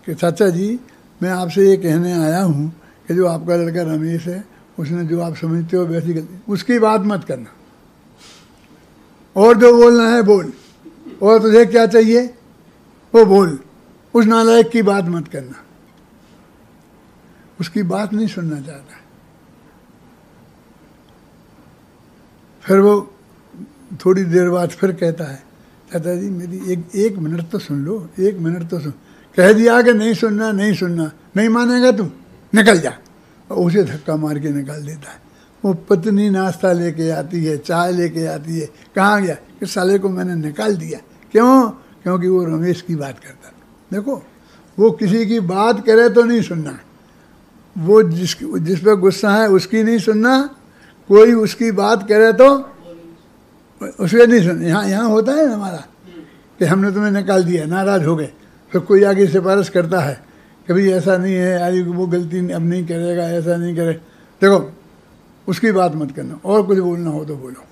कि चाचा जी मैं आपसे ये कहने आया हूँ कि जो आपका लड़का रमेश है उसने जो आप समझते हो वैसी गलती, उसकी बात मत करना, और जो बोलना है बोल, और तुझे क्या चाहिए वो बोल, उस नालायक की बात मत करना, उसकी बात नहीं सुनना चाहता। फिर वो थोड़ी देर बाद फिर कहता है, चाचा जी मेरी एक मिनट तो सुन लो, 1 मिनट तो सुन। कह दिया कि नहीं सुनना नहीं सुनना, नहीं मानेगा तू, निकल जा, और उसे धक्का मार के निकाल देता है। वो पत्नी नाश्ता लेके आती है, चाय लेके आती है, कहाँ गया, कि साले को मैंने निकाल दिया। क्यों? क्योंकि वो रमेश की बात करता था। देखो, वो किसी की बात करे तो नहीं सुनना, वो जिस पर गुस्सा है उसकी नहीं सुनना, कोई उसकी बात करे तो उसके नहीं सुन। यहाँ होता है हमारा कि हमने तुम्हें निकाल दिया, नाराज हो गए, फिर कोई आगे सिफारिश करता है, कभी ऐसा नहीं है, अरे वो गलती अब नहीं करेगा, ऐसा नहीं करे। देखो, उसकी बात मत करना, और कुछ बोलना हो तो बोलो,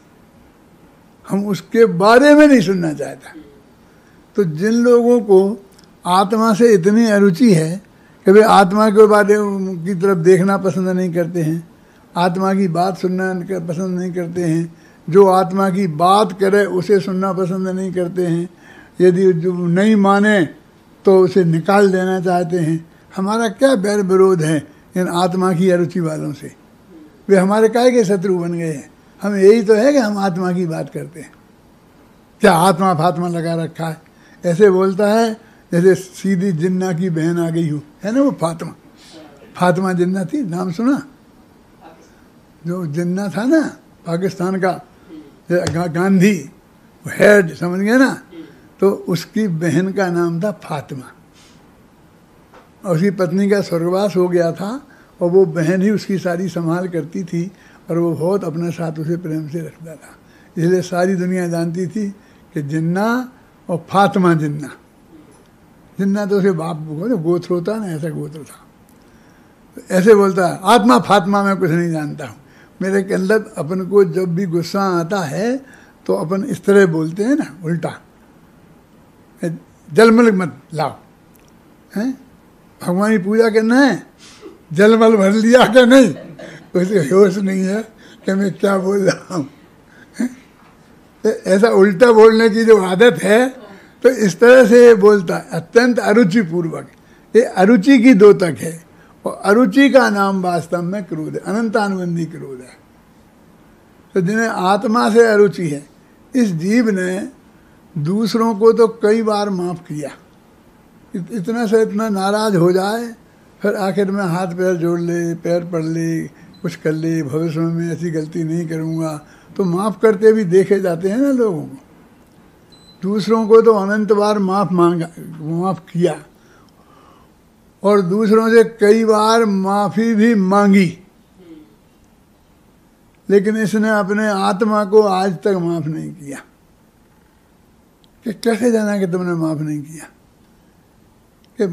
हम उसके बारे में नहीं सुनना चाहता। तो जिन लोगों को आत्मा से इतनी अरुचि है कि वे आत्मा के बारे की तरफ देखना पसंद नहीं करते हैं, आत्मा की बात सुनना पसंद नहीं करते हैं, जो आत्मा की बात करे उसे सुनना पसंद नहीं करते हैं, यदि जो नहीं माने तो उसे निकाल देना चाहते हैं। हमारा क्या बैर विरोध है इन आत्मा की अरुचि वालों से? वे हमारे काहे के शत्रु बन गए हैं? हम यही तो है कि हम आत्मा की बात करते हैं। क्या आत्मा फात्मा लगा रखा है? ऐसे बोलता है जैसे सीधी जिन्ना की बहन आ गई हो, है ना वो फातिमा। फातिमा जिन्ना थी, नाम सुना? जो जिन्ना था ना पाकिस्तान का गांधी हेड, समझ गए ना, तो उसकी बहन का नाम था फातिमा, और उसकी पत्नी का स्वर्गवास हो गया था, और वो बहन ही उसकी सारी संभाल करती थी, और वो बहुत अपने साथ उसे प्रेम से रखता था। इसलिए सारी दुनिया जानती थी कि जिन्ना और फातिमा जिन्ना। जिन्ना तो उसे बाप को गोत्र होता ना, ऐसा गोत्र था। तो ऐसे बोलता है, आत्मा फातिमा मैं कुछ नहीं जानता हूँ। मेरे के अंदर अपन को जब भी गुस्सा आता है तो अपन इस तरह बोलते हैं ना, उल्टा, जलमल मत लाओ, हैं भगवान की पूजा करना है, जलमल भर लिया कि नहीं, उसे होश नहीं है कि मैं क्या बोल रहा हूँ। ऐसा उल्टा बोलने की जो आदत है, तो इस तरह से ये बोलता है अत्यंत अरुचि पूर्वक। ये अरुचि की द्योतक है, और अरुचि का नाम वास्तव में क्रोध है, अनंतानुबंधी क्रोध है। तो जिन्हें आत्मा से अरुचि है, इस जीव ने दूसरों को तो कई बार माफ किया, इतना से इतना नाराज हो जाए, फिर आखिर में हाथ पैर जोड़ ले, पैर पड़ ले, कुछ कर ले, भविष्य में मैं ऐसी गलती नहीं करूँगा, तो माफ़ करते भी देखे जाते हैं ना लोगों को। दूसरों को तो अनंत बार माफ़ किया, और दूसरों से कई बार माफ़ी भी मांगी, लेकिन इसने अपने आत्मा को आज तक माफ़ नहीं किया। कि कैसे जाना कि तुमने माफ़ नहीं किया? कि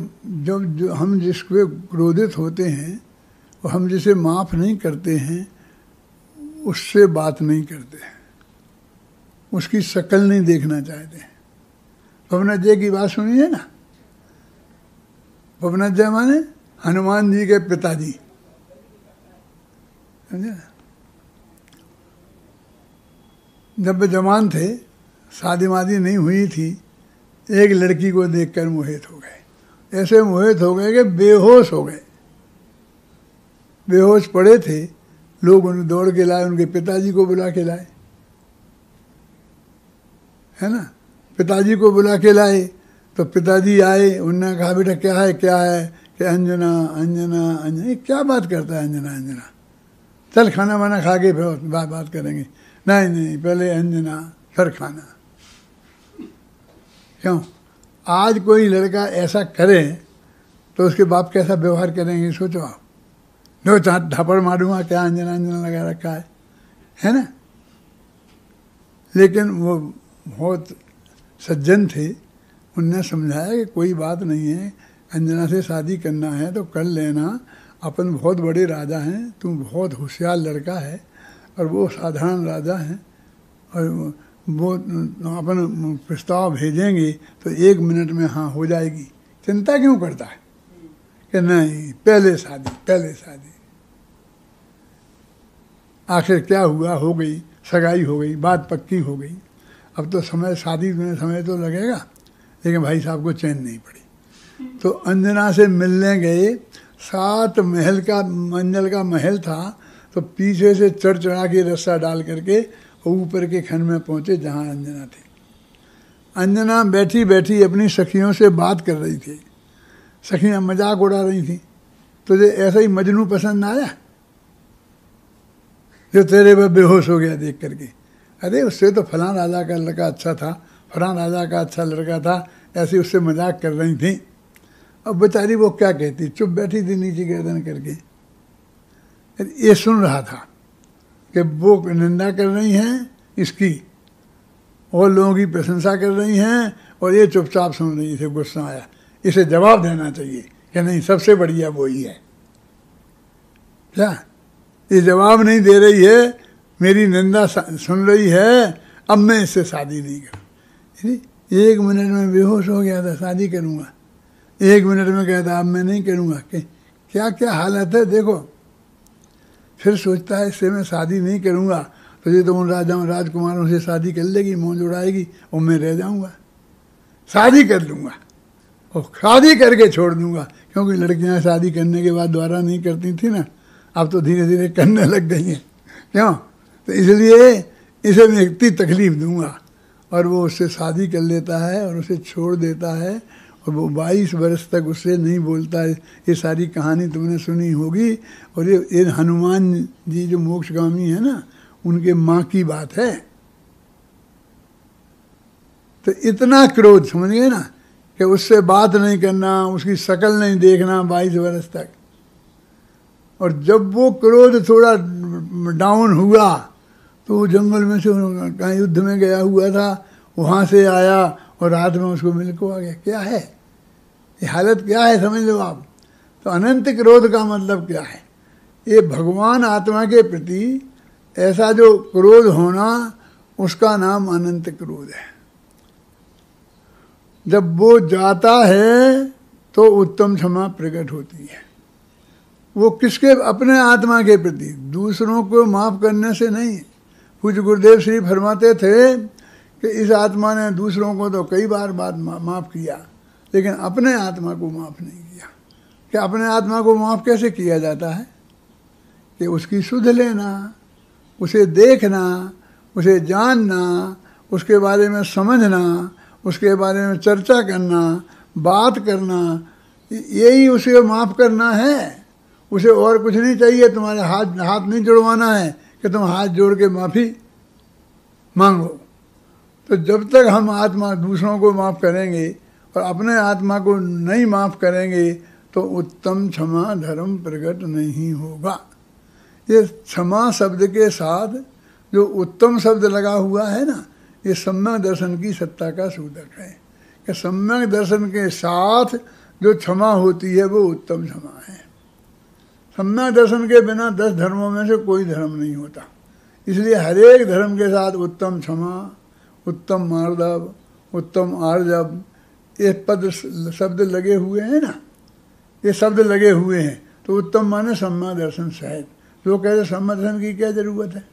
जो हम जिसको क्रोधित होते हैं और हम जिसे माफ़ नहीं करते हैं, उससे बात नहीं करते हैं, उसकी शक्ल नहीं देखना चाहते हैं। पवनत जय की बात सुनी है ना? पवनत जय माने हनुमान जी के पिताजी, समझे ना? जब वे जवान थे, शादी वादी नहीं हुई थी, एक लड़की को देखकर मोहित हो गए। ऐसे मोहित हो गए कि बेहोश हो गए। बेहोश पड़े थे, लोग उन्हें दौड़ के लाए, उनके पिताजी को बुला के लाए, है ना? पिताजी को बुला के लाए तो पिताजी आए, उन्होंने कहा बेटा क्या है क्या है? कि अंजना अंजना अंजना। ये क्या बात करता है अंजना अंजना? चल खाना वाना खा के फिर बात करेंगे। नहीं नहीं, पहले अंजना फिर खाना। क्यों? आज कोई लड़का ऐसा करे तो उसके बाप कैसा व्यवहार करेंगे, सोचो आप। दो चार थप्पड़ मारूंगा, क्या अंजना अंजना लगा रखा है ना? लेकिन वो बहुत सज्जन थे, उनने समझाया कि कोई बात नहीं है, अंजना से शादी करना है तो कर लेना, अपन बहुत बड़े राजा हैं, तुम बहुत होशियार लड़का है, और वो साधारण राजा हैं, और वो अपन प्रस्ताव भेजेंगे तो 1 मिनट में हाँ हो जाएगी। चिंता क्यों करता है? कि नहीं पहले शादी, पहले शादी। आखिर क्या हुआ, हो गई सगाई, हो गई बात पक्की हो गई। अब तो समय, शादी में समय तो लगेगा, लेकिन भाई साहब को चैन नहीं पड़ी। तो अंजना से मिलने गए, 7 महल का मंजिल का महल था, तो पीछे से चढ़ चढ़ा के रस्सा डाल करके ऊपर के खंड में पहुंचे जहाँ अंजना थी। अंजना बैठी बैठी अपनी सखियों से बात कर रही थी। सखियाँ मजाक उड़ा रही थी, तुझे ऐसा ही मजनू पसंद आया जो तेरे पर बेहोश हो गया देख करके? अरे उससे तो फलां राजा का लड़का अच्छा था, फलां राजा का अच्छा लड़का था, ऐसे उससे मजाक कर रही थी। अब बेचारी वो क्या कहती, चुप बैठी थी नीचे गर्दन करके। ये सुन रहा था कि वो निंदा कर रही हैं इसकी और लोगों की प्रशंसा कर रही हैं, और ये चुपचाप सुन रही थी। गुस्सा आया, इसे जवाब देना चाहिए कि नहीं सबसे बढ़िया वो ही है। क्या ये जवाब नहीं दे रही है, मेरी निंदा सुन रही है, अब मैं इससे शादी नहीं करूँ। 1 मिनट में बेहोश हो गया था, शादी करूँगा। 1 मिनट में कहता अब मैं नहीं करूँगा। क्या क्या हालत है देखो। फिर सोचता है इससे मैं शादी नहीं करूँगा तो ये तो उन राजाओं राजकुमारों से शादी कर लेगी, मौज उड़ाएगी और मैं रह जाऊँगा। शादी कर लूँगा और शादी करके छोड़ दूँगा, क्योंकि लड़कियाँ शादी करने के बाद दोबारा नहीं करती थी ना, अब तो धीरे धीरे करने लग गई हैं। क्यों? तो इसलिए इसे मैं इतनी तकलीफ दूँगा। और वो उससे शादी कर लेता है और उसे छोड़ देता है, और वो 22 वर्ष तक उससे नहीं बोलता है। ये सारी कहानी तुमने सुनी होगी। और ये हनुमान जी जो मोक्षगामी है ना, उनके माँ की बात है। तो इतना क्रोध, समझ गए ना, कि उससे बात नहीं करना, उसकी शक्ल नहीं देखना 22 वर्ष तक। और जब वो क्रोध थोड़ा डाउन हुआ तो वो जंगल में से कहीं युद्ध में गया हुआ था, वहाँ से आया और रात में उसको मिल को आ गया। क्या है ये हालत, क्या है समझ लो आप। तो अनंत क्रोध का मतलब क्या है? ये भगवान आत्मा के प्रति ऐसा जो क्रोध होना, उसका नाम अनंत क्रोध है। जब वो जाता है तो उत्तम क्षमा प्रकट होती है। वो किसके? अपने आत्मा के प्रति, दूसरों को माफ करने से नहीं। पूज्य गुरुदेव श्री फरमाते थे कि इस आत्मा ने दूसरों को तो कई बार माफ किया, लेकिन अपने आत्मा को माफ नहीं किया। कि अपने आत्मा को माफ कैसे किया जाता है? कि उसकी सुध लेना, उसे देखना, उसे जानना, उसके बारे में समझना, उसके बारे में चर्चा करना, बात करना, यही उसे माफ करना है। उसे और कुछ नहीं चाहिए। तुम्हारे हाथ नहीं जुड़वाना है कि तुम हाथ जोड़ के माफ़ी मांगो। तो जब तक हम आत्मा दूसरों को माफ़ करेंगे और अपने आत्मा को नहीं माफ़ करेंगे तो उत्तम क्षमा धर्म प्रकट नहीं होगा। ये क्षमा शब्द के साथ जो उत्तम शब्द लगा हुआ है ना, ये सम्यक दर्शन की सत्ता का सूचक है कि सम्यक दर्शन के साथ जो क्षमा होती है वो उत्तम क्षमा है। सम्यक दर्शन के बिना 10 धर्मों में से कोई धर्म नहीं होता। इसलिए हर एक धर्म के साथ उत्तम क्षमा, उत्तम मार्दव, उत्तम आर्जव, ये पद शब्द लगे हुए हैं ना, ये शब्द लगे हुए हैं। तो उत्तम माने सम्यक दर्शन सहित। लोग कहते सम्यक दर्शन की क्या जरूरत है,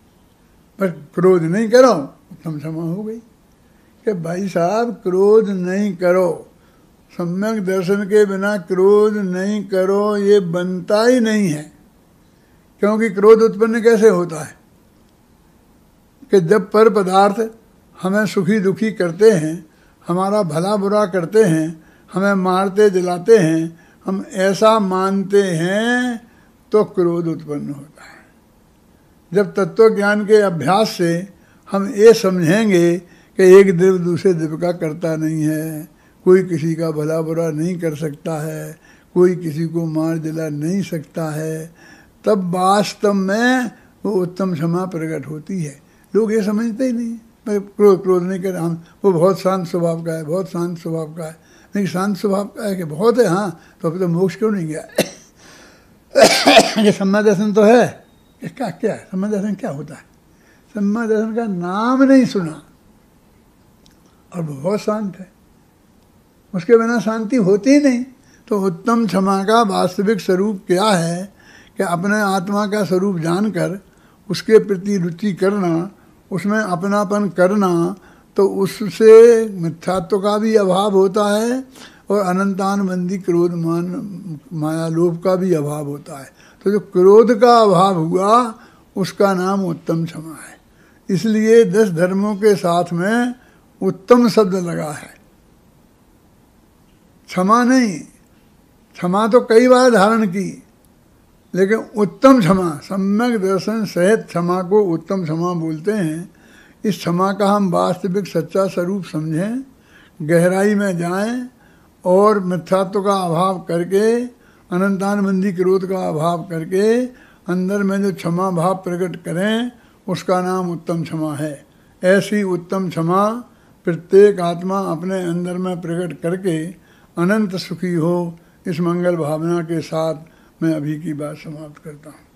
पर क्रोध नहीं करो, उत्तम क्षमा हो गई। कि भाई साहब क्रोध नहीं करो, सम्यक दर्शन के बिना क्रोध नहीं करो, ये बनता ही नहीं है। क्योंकि क्रोध उत्पन्न कैसे होता है? कि जब पर पदार्थ हमें सुखी दुखी करते हैं, हमारा भला बुरा करते हैं, हमें मारते जलाते हैं, हम ऐसा मानते हैं तो क्रोध उत्पन्न होता है। जब तत्व ज्ञान के अभ्यास से हम ये समझेंगे कि एक द्रव्य दूसरे द्रव्य का करता नहीं है, कोई किसी का भला बुरा नहीं कर सकता है, कोई किसी को मार जला नहीं सकता है, तब वास्तव में वो उत्तम क्षमा प्रकट होती है। लोग ये समझते ही नहीं, क्रोध नहीं कर, हम वो बहुत शांत स्वभाव का है, बहुत शांत स्वभाव का है। नहीं, शांत स्वभाव का है कि बहुत है, हाँ, तो अब तो मोक्ष क्यों नहीं गया? ये सम्यक दर्शन तो है। इसका क्या है? सम्यक दर्शन क्या होता है? सम्यक दर्शन का नाम नहीं सुना और बहुत शांत है, उसके बिना शांति होती ही नहीं। तो उत्तम क्षमा का वास्तविक स्वरूप क्या है कि अपने आत्मा का स्वरूप जानकर उसके प्रति रुचि करना, उसमें अपनापन करना, तो उससे मिथ्यात्व का भी अभाव होता है और अनंतानुबंधी क्रोध मान माया लोभ का भी अभाव होता है। तो जो क्रोध का अभाव हुआ उसका नाम उत्तम क्षमा है। इसलिए 10 धर्मों के साथ में उत्तम शब्द लगा है, क्षमा नहीं। क्षमा तो कई बार धारण की, लेकिन उत्तम क्षमा, सम्यक दर्शन सहित क्षमा को उत्तम क्षमा बोलते हैं। इस क्षमा का हम वास्तविक सच्चा स्वरूप समझें, गहराई में जाएं और मिथ्यात्व का अभाव करके, अनंतानुबंधी क्रोध का अभाव करके अंदर में जो क्षमा भाव प्रकट करें, उसका नाम उत्तम क्षमा है। ऐसी उत्तम क्षमा प्रत्येक आत्मा अपने अंदर में प्रकट करके अनंत सुखी हो, इस मंगल भावना के साथ मैं अभी की बात समाप्त करता हूँ।